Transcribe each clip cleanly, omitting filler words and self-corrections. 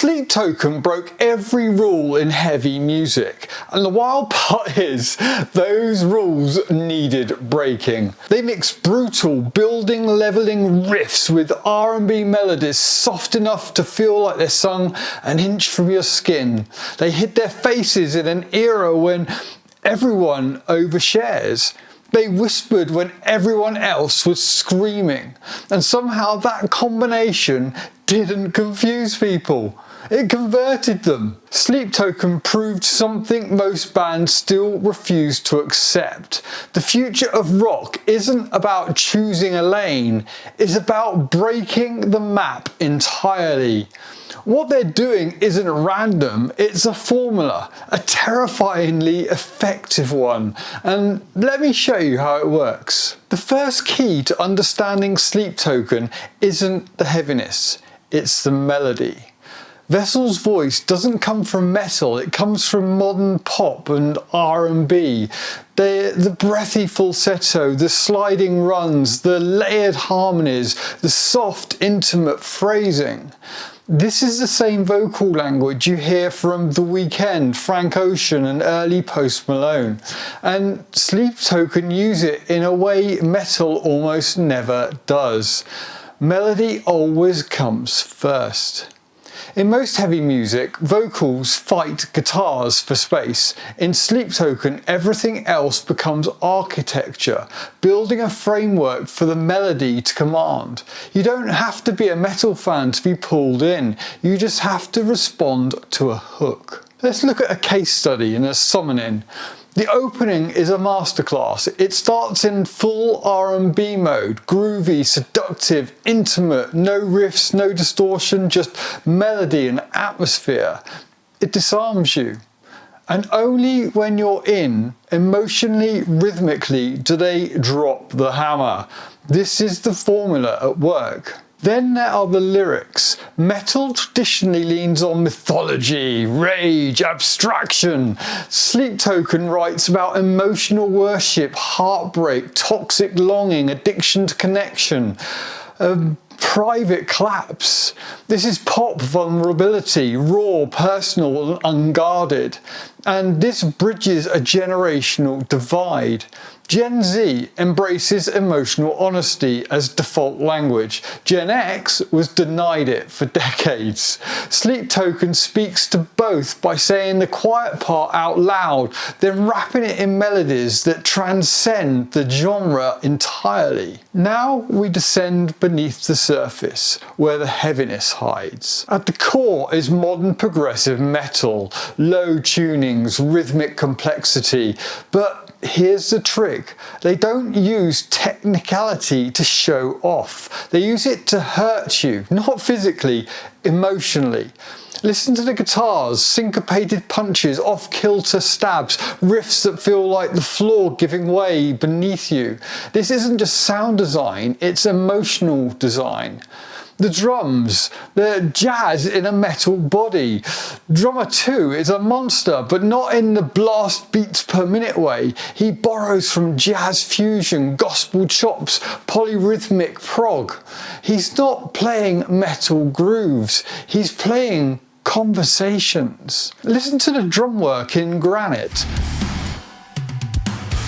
Sleep Token broke every rule in heavy music, and the wild part is those rules needed breaking. They mixed brutal, building, leveling riffs with R&B melodies soft enough to feel like they're sung an inch from your skin. They hid their faces in an era when everyone overshares. They whispered when everyone else was screaming, and somehow that combination didn't confuse people. It converted them. Sleep Token proved something most bands still refuse to accept. The future of rock isn't about choosing a lane, it's about breaking the map entirely. What they're doing isn't random, it's a formula, a terrifyingly effective one. And let me show you how it works. The first key to understanding Sleep Token isn't the heaviness, it's the melody. Vessel's voice doesn't come from metal, it comes from modern pop and R&B. The breathy falsetto, the sliding runs, the layered harmonies, the soft, intimate phrasing. This is the same vocal language you hear from The Weeknd, Frank Ocean and early Post Malone. And Sleep Token use it in a way metal almost never does. Melody always comes first. In most heavy music, vocals fight guitars for space. In Sleep Token, everything else becomes architecture, building a framework for the melody to command. You don't have to be a metal fan to be pulled in, you just have to respond to a hook. Let's look at a case study in a summoning. The opening is a masterclass. It starts in full R&B mode, groovy, seductive, intimate, no riffs, no distortion, just melody and atmosphere. It disarms you. And only when you're in, emotionally, rhythmically, do they drop the hammer. This is the formula at work. Then there are the lyrics. Metal traditionally leans on mythology, rage, abstraction. Sleep Token writes about emotional worship, heartbreak, toxic longing, addiction to connection, private collapse. This is pop vulnerability, raw, personal and unguarded. And this bridges a generational divide. Gen Z embraces emotional honesty as default language. Gen X was denied it for decades. Sleep Token speaks to both by saying the quiet part out loud, then rapping it in melodies that transcend the genre entirely. Now we descend beneath the surface, where the heaviness hides. At the core is modern progressive metal, low tunings, rhythmic complexity, but here's the trick. They don't use technicality to show off. They use it to hurt you, not physically, emotionally. Listen to the guitars, syncopated punches, off-kilter stabs, riffs that feel like the floor giving way beneath you. This isn't just sound design, it's emotional design. The drums, the jazz in a metal body. Drummer 2 is a monster, but not in the blast beats per minute way. He borrows from jazz fusion, gospel chops, polyrhythmic prog. He's not playing metal grooves, he's playing conversations. Listen to the drum work in Granite.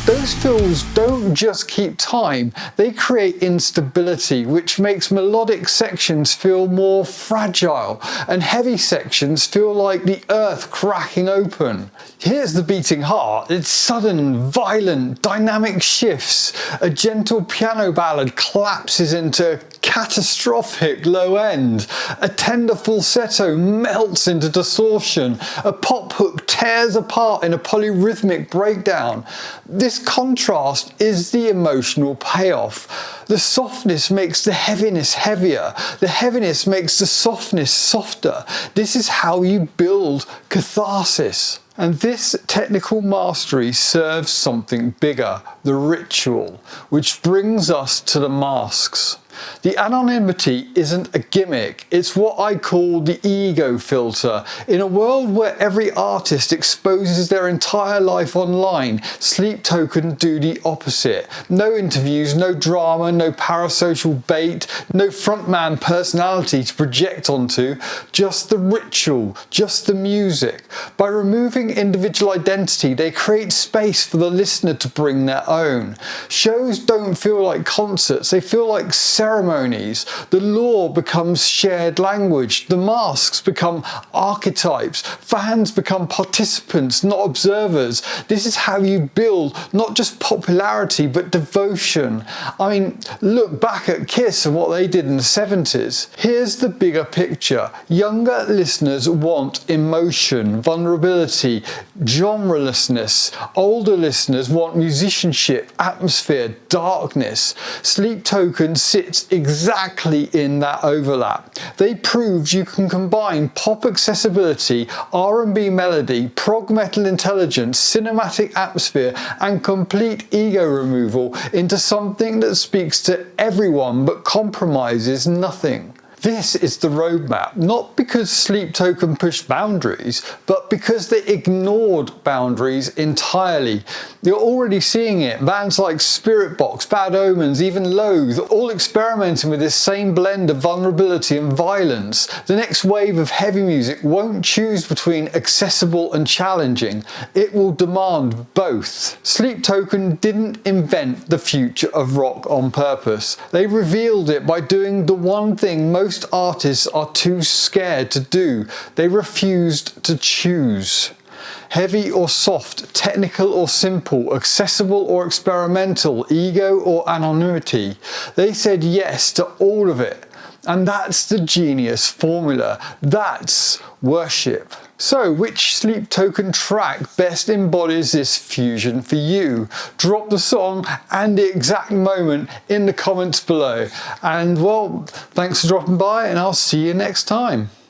Those fills don't just keep time, they create instability, which makes melodic sections feel more fragile and heavy sections feel like the earth cracking open. Here's the beating heart. It's sudden, violent, dynamic shifts. A gentle piano ballad collapses into catastrophic low end. A tender falsetto melts into distortion. A pop hook tears apart in a polyrhythmic breakdown. This contrast is the emotional payoff. The softness makes the heaviness heavier. The heaviness makes the softness softer. This is how you build catharsis. And this technical mastery serves something bigger, the ritual, which brings us to the masks. The anonymity isn't a gimmick, it's what I call the ego filter. In a world where every artist exposes their entire life online, Sleep Token do the opposite. No interviews, no drama, no parasocial bait, no frontman personality to project onto, just the ritual, just the music. By removing individual identity, they create space for the listener to bring their own. Shows don't feel like concerts, they feel like ceremonies. The lore becomes shared language, the masks become archetypes, fans become participants, not observers. This is how you build not just popularity but devotion. I mean, look back at Kiss and what they did in the 70s. Here's the bigger picture. Younger listeners want emotion, vulnerability, genrelessness. Older listeners want musicianship, atmosphere, darkness. Sleep Token sits exactly in that overlap. They proved you can combine pop accessibility, R&B melody, prog metal intelligence, cinematic atmosphere, and complete ego removal into something that speaks to everyone but compromises nothing. This is the roadmap, not because Sleep Token pushed boundaries, but because they ignored boundaries entirely. You're already seeing it. Bands like Spiritbox, Bad Omens, even Loathe, all experimenting with this same blend of vulnerability and violence. The next wave of heavy music won't choose between accessible and challenging. It will demand both. Sleep Token didn't invent the future of rock on purpose. They revealed it by doing the one thing most artists are too scared to do. They refused to choose. Heavy or soft, technical or simple, accessible or experimental, ego or anonymity. They said yes to all of it. And that's the genius formula. That's worship. So, which Sleep Token track best embodies this fusion for you? Drop the song and the exact moment in the comments below. And well, thanks for dropping by, and I'll see you next time.